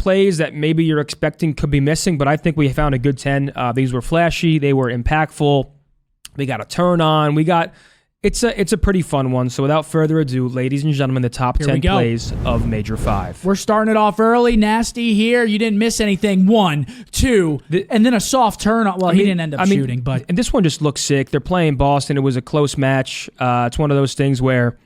plays that maybe you're expecting could be missing, but I think we found a good 10. These were flashy. They were impactful. We got a turn on. It's a pretty fun one. So without further ado, ladies and gentlemen, the top 10 plays of Major 5. We're starting it off early, nasty here. You didn't miss anything. 1, 2, and then a soft turn on. Well, he didn't end up shooting, but and this one just looks sick. They're playing Boston. It was a close match. It's one of those things where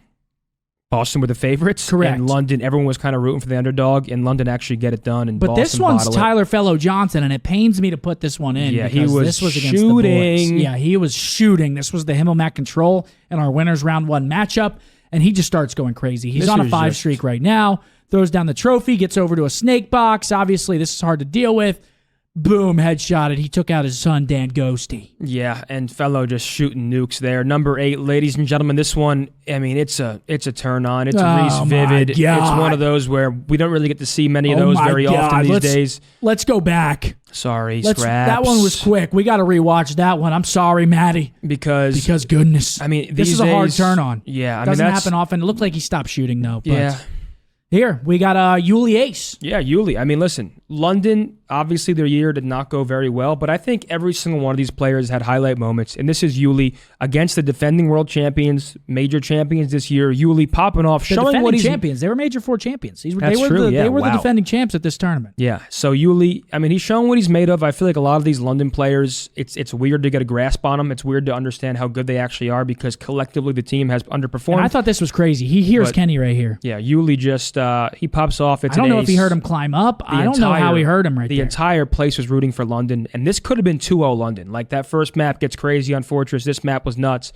Boston were the favorites. Correct. And London, everyone was kind of rooting for the underdog, and London actually get it done. And but Boston this one's bottle Tyler Fellow-Johnson, and it pains me to put this one in. Yeah, because this was against the Bullets. Yeah, he was shooting. This was the Himmelmatt control in our winners round 1 matchup, and he just starts going crazy. He's on a 5 streak right now. Throws down the trophy, gets over to a snake box. Obviously, this is hard to deal with. Boom, headshotted. He took out his son, Dan Ghosty. Yeah, and Fellow just shooting nukes there. Number 8, ladies and gentlemen, this one, I mean, it's a turn on. It's a Reese Vivid. It's one of those where we don't really get to see many of those very often these days. Let's go back. Sorry, Scraps. That one was quick. We got to rewatch that one. I'm sorry, Maddie. Because goodness. I mean, this is a hard turn on. Yeah, doesn't happen often. It looked like he stopped shooting though. But yeah. Here, we got Yuli Ace. Yeah, Yuli. I mean, listen, London, obviously their year did not go very well, but I think every single one of these players had highlight moments, and this is Yuli against the defending world champions, major champions this year. Yuli popping off, showing what he's... champions. They were Major 4 champions. They were the defending champs at this tournament. Yeah, so Yuli, I mean, he's showing what he's made of. I feel like a lot of these London players, it's weird to get a grasp on them. It's weird to understand how good they actually are because collectively the team has underperformed. And I thought this was crazy. He hears Kenny right here. Yeah, Yuli just, he pops off. I don't know if he heard him climb up. I don't know how he heard him right there. The entire place was rooting for London, and this could have been 2-0 London. Like, that first map gets crazy on Fortress. This map was nuts.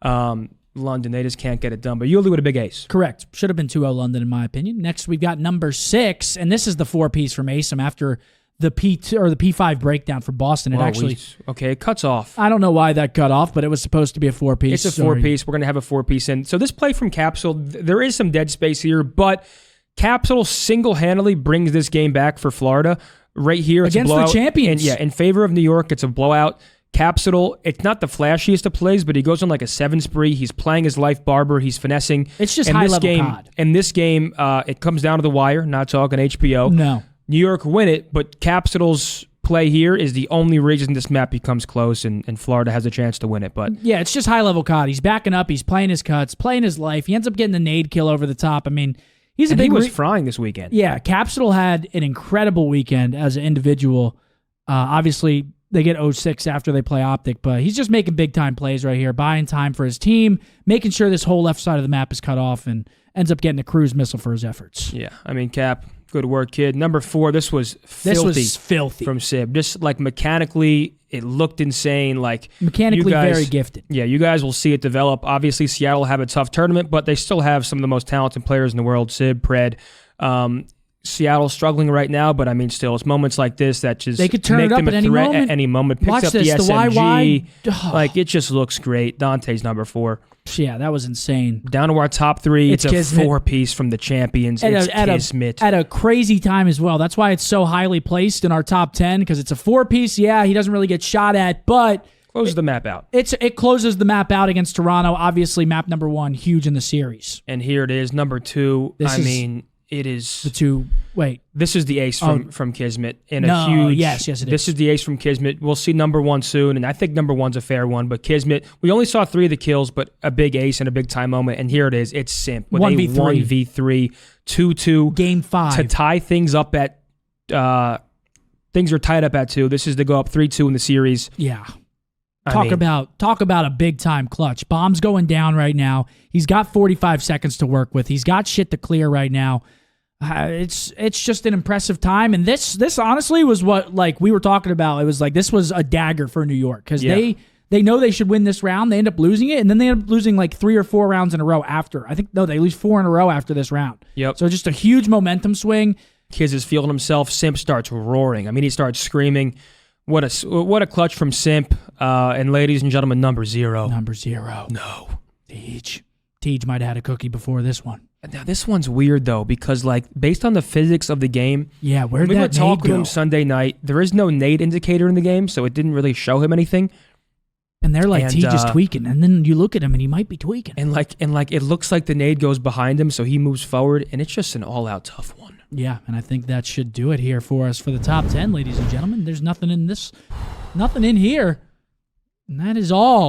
London, they just can't get it done. But Yuli with a big ace. Correct. Should have been 2-0 London, in my opinion. Next, we've got number 6, and this is the 4-piece from Asim after the P2 or the P5 breakdown for Boston. It cuts off. I don't know why that cut off, but it was supposed to be a 4-piece. It's a 4-piece. We're going to have a 4-piece in. So this play from Capsule, there is some dead space here, but Capsule single-handedly brings this game back for Florida. Right here, it's against a blowout. The champions. And in favor of New York, it's a blowout. Capsule, it's not the flashiest of plays, but he goes on like a 7 spree. He's playing his life barber. He's finessing. It's just high-level COD. In this game, it comes down to the wire, not talking HBO. No. New York win it, but Capsule's play here is the only reason this map becomes close and Florida has a chance to win it. But yeah, it's just high-level COD. He's backing up. He's playing his cuts, playing his life. He ends up getting the nade kill over the top. I mean, he was frying this weekend. Yeah, Capsule had an incredible weekend as an individual. Obviously, they get 0-6 after they play Optic, but he's just making big-time plays right here, buying time for his team, making sure this whole left side of the map is cut off, and ends up getting a cruise missile for his efforts. Yeah, I mean, Cap, good work, kid. Number 4, this was filthy from Sib. Just like mechanically, it looked insane. Like mechanically very gifted. Yeah, you guys will see it develop. Obviously, Seattle will have a tough tournament, but they still have some of the most talented players in the world, Sib, Pred. Seattle's struggling right now, but I mean, still, it's moments like this that just they could turn make it up them a at any threat moment. At any moment. Picks Watch up this, the SMG. Like, it just looks great. Dante's number 4. Yeah, that was insane. Down to our top 3. It's a Kismet. 4-piece from the champions. It's Kismet. At a crazy time as well. That's why it's so highly placed in our top 10, because it's a 4-piece. Yeah, he doesn't really get shot at, but closes the map out. It closes the map out against Toronto. Obviously, map number 1, huge in the series. And here it is, number 2. It is the 2. Wait, this is the ace from Kismet in a huge. Yes, it is. This is the ace from Kismet. We'll see number 1 soon, and I think number 1's a fair one. But Kismet, we only saw 3 of the kills, but a big ace and a big time moment. And here it is. It's Simp with 1v3, 2-2 game 5 to tie things up at. Things are tied up at 2. This is to go up 3-2 in the series. Yeah. Talk about a big time clutch. Bomb's going down right now. He's got 45 seconds to work with. He's got shit to clear right now. It's just an impressive time, and this honestly was what like we were talking about. It was like this was a dagger for New York because they know they should win this round. They end up losing it, and then they end up losing like 3 or 4 rounds in a row after. I think they lose 4 in a row after this round. Yep. So just a huge momentum swing. Kiz is feeling himself. Simp starts roaring. I mean, he starts screaming. What a clutch from Simp. And ladies and gentlemen, number 0. Number 0. No. Tej might have had a cookie before this one. Now, this one's weird, though, because, like, based on the physics of the game, yeah, where'd we that were talking to go? him Sunday night. There is no nade indicator in the game, so it didn't really show him anything. And they're like, Tej is tweaking. And then you look at him, and he might be tweaking. And it looks like the nade goes behind him, so he moves forward, and it's just an all-out tough one. Yeah, and I think that should do it here for us for the top 10, ladies and gentlemen. There's nothing in here. And that is all.